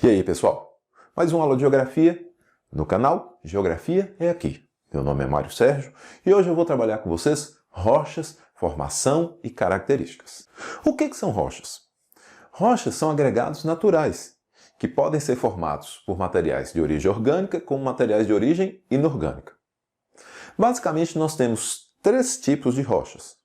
E aí, pessoal? Mais uma aula de Geografia no canal Geografia é aqui. Meu nome é Mário Sérgio e hoje eu vou trabalhar com vocês rochas, formação e características. O que são rochas? Rochas são agregados naturais, que podem ser formados por materiais de origem orgânica como materiais de origem inorgânica. Basicamente, nós temos três tipos de rochas.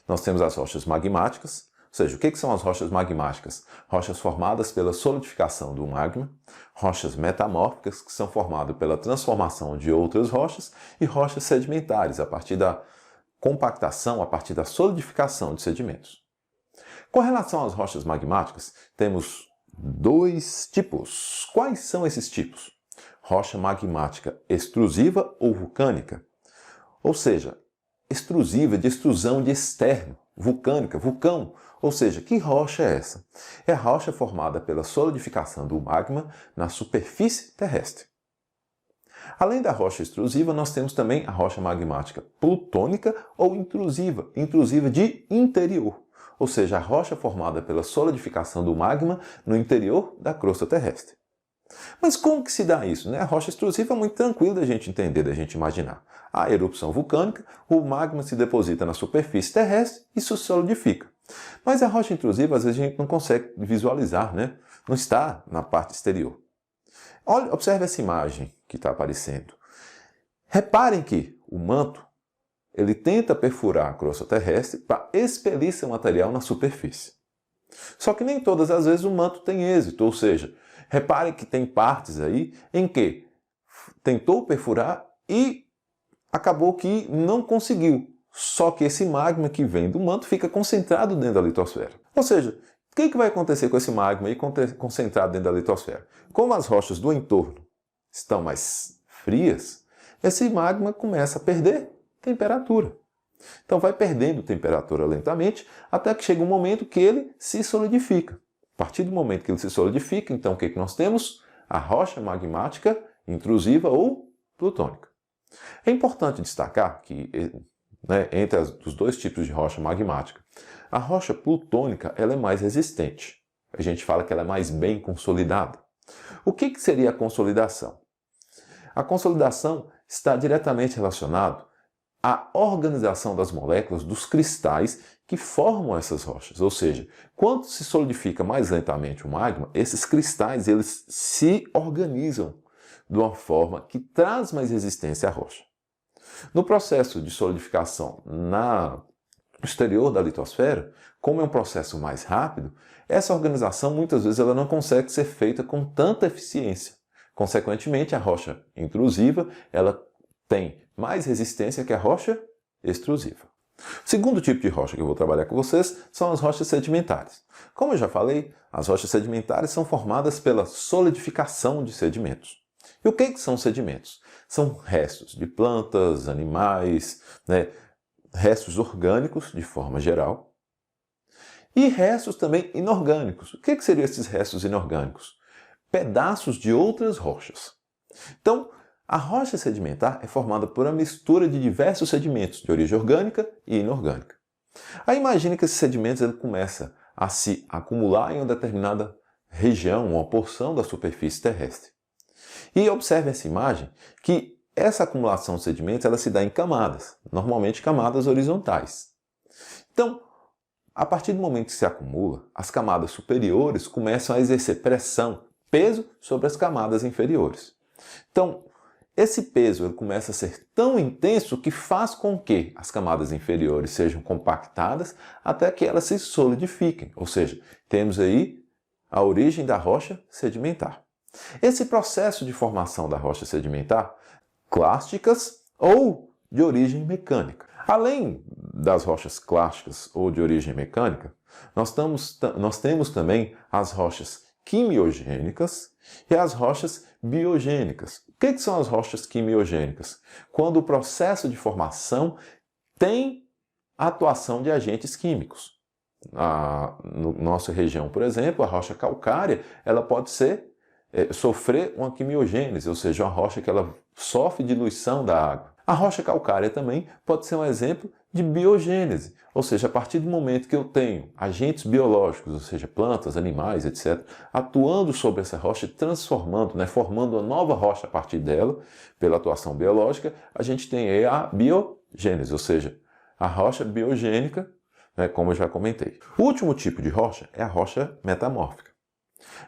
Nós temos as rochas magmáticas, ou seja, o que são as rochas magmáticas? Rochas formadas pela solidificação do magma, rochas metamórficas, que são formadas pela transformação de outras rochas, e rochas sedimentares, a partir da compactação, a partir da solidificação de sedimentos. Com relação às rochas magmáticas, temos dois tipos. Quais são esses tipos? Rocha magmática extrusiva ou vulcânica, ou seja, extrusiva, de extrusão de externo, vulcânica, vulcão. Ou seja, que rocha é essa? É a rocha formada pela solidificação do magma na superfície terrestre. Além da rocha extrusiva, nós temos também a rocha magmática plutônica ou intrusiva, intrusiva de interior. Ou seja, a rocha formada pela solidificação do magma no interior da crosta terrestre. Mas como que se dá isso, né? A rocha extrusiva é muito tranquila da gente entender, da gente imaginar. A erupção vulcânica, o magma se deposita na superfície terrestre e se solidifica. Mas a rocha intrusiva, às vezes, a gente não consegue visualizar, né? Não está na parte exterior. Olha, observe essa imagem que está aparecendo. Reparem que o manto, ele tenta perfurar a crosta terrestre para expelir seu material na superfície. Só que nem todas as vezes o manto tem êxito, ou seja, reparem que tem partes aí em que tentou perfurar e acabou que não conseguiu. Só que esse magma que vem do manto fica concentrado dentro da litosfera. Ou seja, o que vai acontecer com esse magma aí concentrado dentro da litosfera? Como as rochas do entorno estão mais frias, esse magma começa a perder temperatura. Então vai perdendo temperatura lentamente até que chega um momento que ele se solidifica. A partir do momento que ele se solidifica, então o que nós temos? A rocha magmática intrusiva ou plutônica. É importante destacar que, entre os dois tipos de rocha magmática, a rocha plutônica ela é mais resistente. A gente fala que ela é mais bem consolidada. O que seria a consolidação? A consolidação está diretamente relacionada à organização das moléculas dos cristais que formam essas rochas. Ou seja, quanto se solidifica mais lentamente o magma, esses cristais eles se organizam de uma forma que traz mais resistência à rocha. No processo de solidificação no exterior da litosfera, como é um processo mais rápido, essa organização muitas vezes ela não consegue ser feita com tanta eficiência. Consequentemente, a rocha intrusiva ela tem mais resistência que a rocha extrusiva. O segundo tipo de rocha que eu vou trabalhar com vocês são as rochas sedimentares. Como eu já falei, as rochas sedimentares são formadas pela solidificação de sedimentos. E o que são sedimentos? São restos de plantas, animais, restos orgânicos de forma geral e restos também inorgânicos. O que seriam esses restos inorgânicos? Pedaços de outras rochas. Então, a rocha sedimentar é formada por uma mistura de diversos sedimentos de origem orgânica e inorgânica. Aí imagine que esses sedimentos ele começa a se acumular em uma determinada região, uma porção da superfície terrestre. E observe essa imagem que essa acumulação de sedimentos ela se dá em camadas, normalmente camadas horizontais. Então, a partir do momento que se acumula, as camadas superiores começam a exercer pressão, peso sobre as camadas inferiores. Então, esse peso ele começa a ser tão intenso que faz com que as camadas inferiores sejam compactadas até que elas se solidifiquem. Ou seja, temos aí a origem da rocha sedimentar. Esse processo de formação da rocha sedimentar, clásticas ou de origem mecânica. Além das rochas clásticas ou de origem mecânica, nós temos também as rochas quimiogênicas e as rochas biogênicas. O que são as rochas quimiogênicas? Quando o processo de formação tem a atuação de agentes químicos. Na nossa região, por exemplo, a rocha calcária ela pode sofrer uma quimiogênese, ou seja, uma rocha que ela sofre diluição da água. A rocha calcária também pode ser um exemplo de biogênese, ou seja, a partir do momento que eu tenho agentes biológicos, ou seja, plantas, animais, etc., atuando sobre essa rocha, transformando, formando uma nova rocha a partir dela, pela atuação biológica, a gente tem aí a biogênese, ou seja, a rocha biogênica, como eu já comentei. O último tipo de rocha é a rocha metamórfica.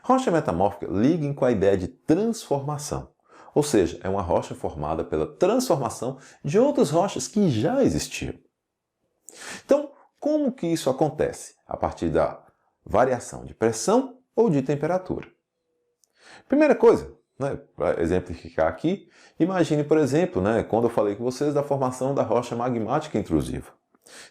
Rocha metamórfica liga com a ideia de transformação, ou seja, é uma rocha formada pela transformação de outras rochas que já existiam. Então, como que isso acontece? A partir da variação de pressão ou de temperatura. Primeira coisa, para exemplificar aqui, imagine, por exemplo, quando eu falei com vocês da formação da rocha magmática intrusiva.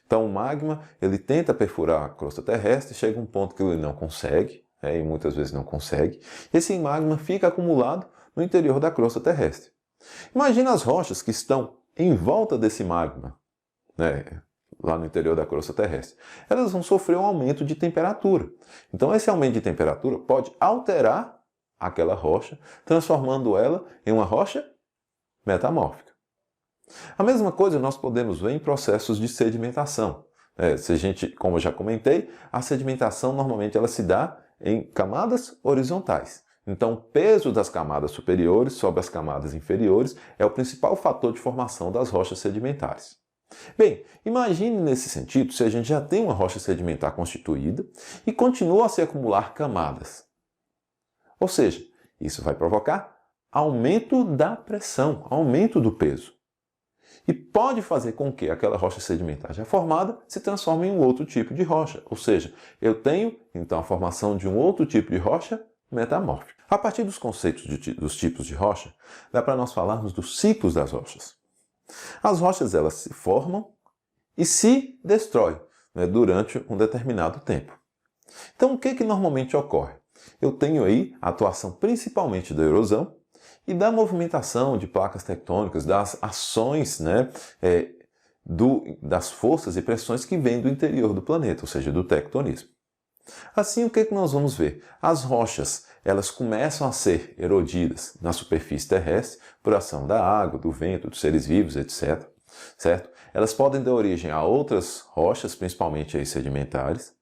Então, o magma, ele tenta perfurar a crosta terrestre, chega a um ponto que ele não consegue, e muitas vezes não consegue, e esse magma fica acumulado no interior da crosta terrestre. Imagina as rochas que estão em volta desse magma, lá no interior da crosta terrestre. Elas vão sofrer um aumento de temperatura. Então, esse aumento de temperatura pode alterar aquela rocha, transformando ela em uma rocha metamórfica. A mesma coisa nós podemos ver em processos de sedimentação. Se a gente, como eu já comentei, a sedimentação normalmente ela se dá em camadas horizontais. Então, o peso das camadas superiores sobre as camadas inferiores é o principal fator de formação das rochas sedimentares. Bem, imagine nesse sentido se a gente já tem uma rocha sedimentar constituída e continua a se acumular camadas. Ou seja, isso vai provocar aumento da pressão, aumento do peso. E pode fazer com que aquela rocha sedimentar já formada se transforme em um outro tipo de rocha. Ou seja, eu tenho, então, a formação de um outro tipo de rocha metamórfica. A partir dos conceitos dos tipos de rocha, dá para nós falarmos dos ciclos das rochas. As rochas elas se formam e se destroem durante um determinado tempo. Então, o que normalmente ocorre? Eu tenho aí a atuação principalmente da erosão e da movimentação de placas tectônicas, das ações, das forças e pressões que vêm do interior do planeta, ou seja, do tectonismo. Assim, o que nós vamos ver? As rochas elas começam a ser erodidas na superfície terrestre por ação da água, do vento, dos seres vivos, etc. Certo? Elas podem dar origem a outras rochas, principalmente aí sedimentares,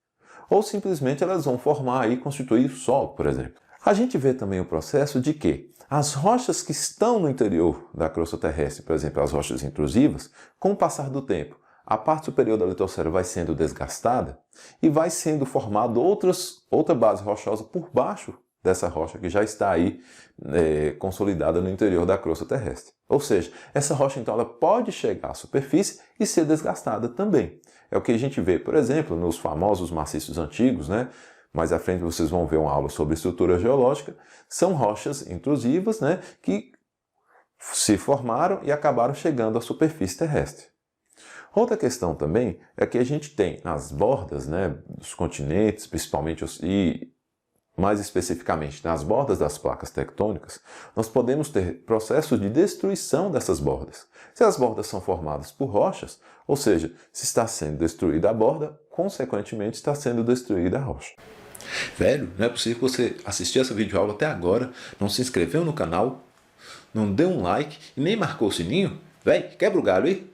ou simplesmente elas vão formar e constituir o solo, por exemplo. A gente vê também o processo de que as rochas que estão no interior da crosta terrestre, por exemplo, as rochas intrusivas, com o passar do tempo, a parte superior da litosfera vai sendo desgastada e vai sendo formada outra base rochosa por baixo dessa rocha que já está aí consolidada no interior da crosta terrestre. Ou seja, essa rocha então ela pode chegar à superfície e ser desgastada também. É o que a gente vê, por exemplo, nos famosos maciços antigos, mais à frente vocês vão ver uma aula sobre estrutura geológica, são rochas intrusivas que se formaram e acabaram chegando à superfície terrestre. Outra questão também é que a gente tem nas bordas dos continentes, principalmente e mais especificamente nas bordas das placas tectônicas, nós podemos ter processos de destruição dessas bordas. Se as bordas são formadas por rochas, ou seja, se está sendo destruída a borda, consequentemente está sendo destruída a rocha. Velho, não é possível que você assistiu essa videoaula até agora, não se inscreveu no canal, não deu um like e nem marcou o sininho? Véi, quebra o galho aí!